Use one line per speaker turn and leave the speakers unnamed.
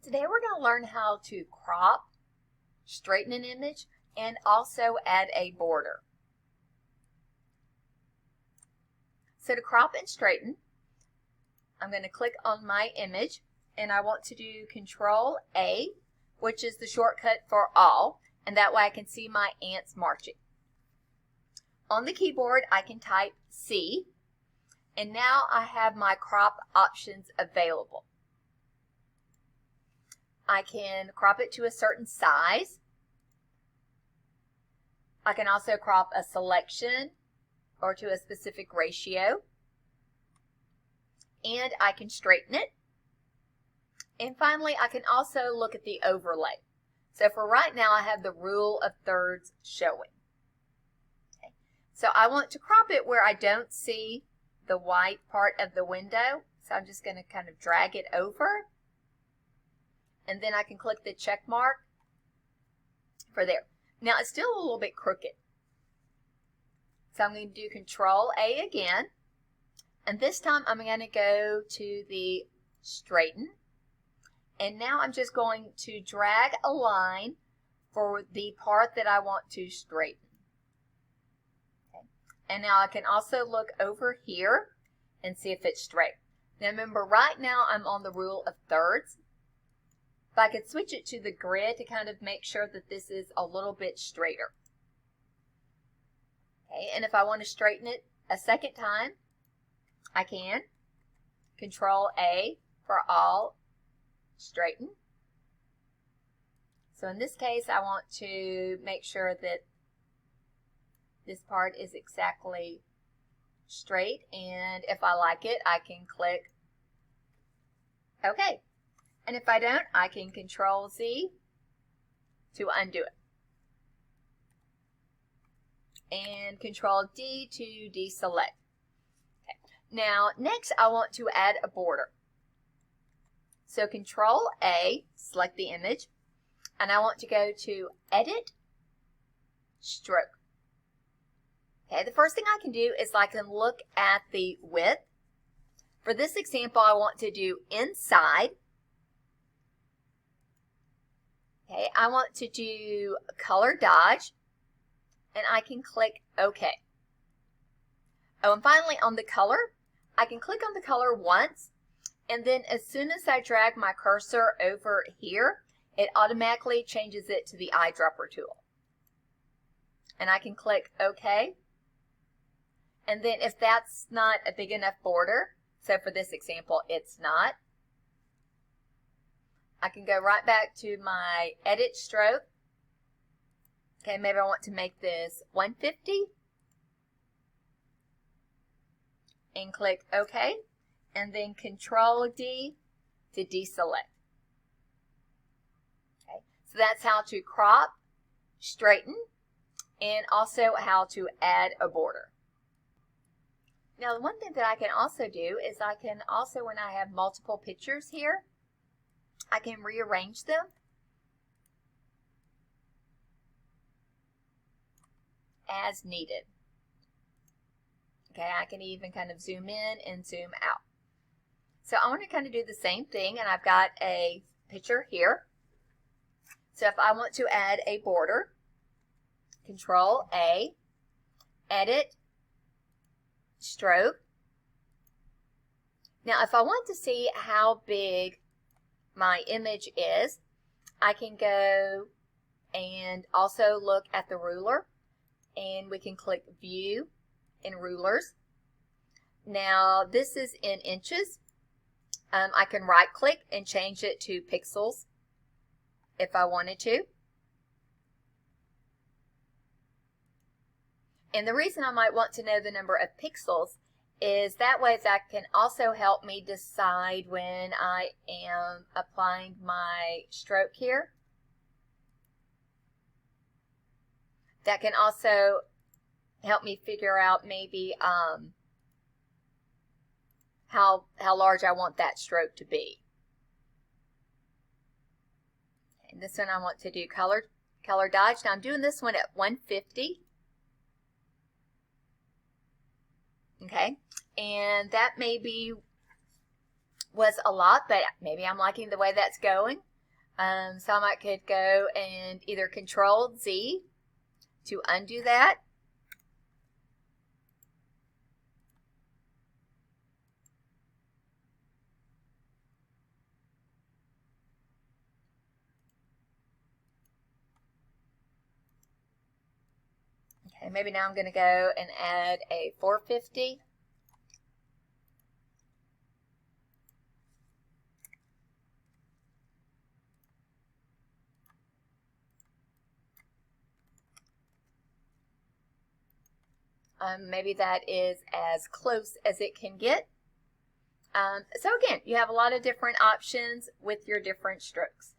Today we're going to learn how to crop, straighten an image, and also add a border. So to crop and straighten, I'm going to click on my image and I want to do Control A, which is the shortcut for all, and that way I can see my ants marching. On the keyboard I can type C, and now I have my crop options available. I can crop it to a certain size. I can also crop a selection or to a specific ratio. And I can straighten it. And finally, I can also look at the overlay. So for right now, I have the rule of thirds showing. Okay. So I want to crop it where I don't see the white part of the window. So I'm just going to kind of drag it over. And then I can click the check mark for there. Now it's still a little bit crooked. So I'm going to do Control A again. And this time I'm going to go to the straighten. And now I'm just going to drag a line for the part that I want to straighten. Okay. And now I can also look over here and see if it's straight. Now remember, right now I'm on the rule of thirds. If I could switch it to the grid to kind of make sure that this is a little bit straighter. Okay, and if I want to straighten it a second time, I can. Control A for all, straighten. So in this case, I want to make sure that this part is exactly straight, and if I like it, I can click OK. And if I don't, I can Control Z to undo it. And Control D to deselect. Okay. Now, next I want to add a border. So Control A, select the image, and I want to go to Edit, Stroke. Okay, the first thing I can do is I can look at the width. For this example, I want to do inside. Okay, I want to do color dodge, and I can click OK. Oh, and finally on the color, I can click on the color once, and then as soon as I drag my cursor over here, it automatically changes it to the eyedropper tool. And I can click OK. And then if that's not a big enough border, so for this example, it's not, I can go right back to my edit stroke. Okay, maybe I want to make this 150 and click OK, and then Control D to deselect. Okay, so that's how to crop, straighten, and also how to add a border. Now, the one thing that I can also do is I can also, when I have multiple pictures here, I can rearrange them. As needed. Okay, I can even kind of zoom in and zoom out. So I want to kind of do the same thing, and I've got a picture here. So if I want to add a border, Control A, Edit, Stroke. Now if I want to see how big my image is, I can go and also look at the ruler, and we can click View in Rulers. Now this is in inches. I can right click and change it to pixels if I wanted to. And the reason I might want to know the number of pixels is that way that can also help me decide when I am applying my stroke here. That can also help me figure out maybe how large I want that stroke to be. And this one I want to do color dodge. Now I'm doing this one at 150. Okay, and that maybe was a lot, but maybe I'm liking the way that's going. So I could go and either Control Z to undo that. Okay, maybe now I'm going to go and add a 450. Maybe that is as close as it can get. So again, you have a lot of different options with your different strokes.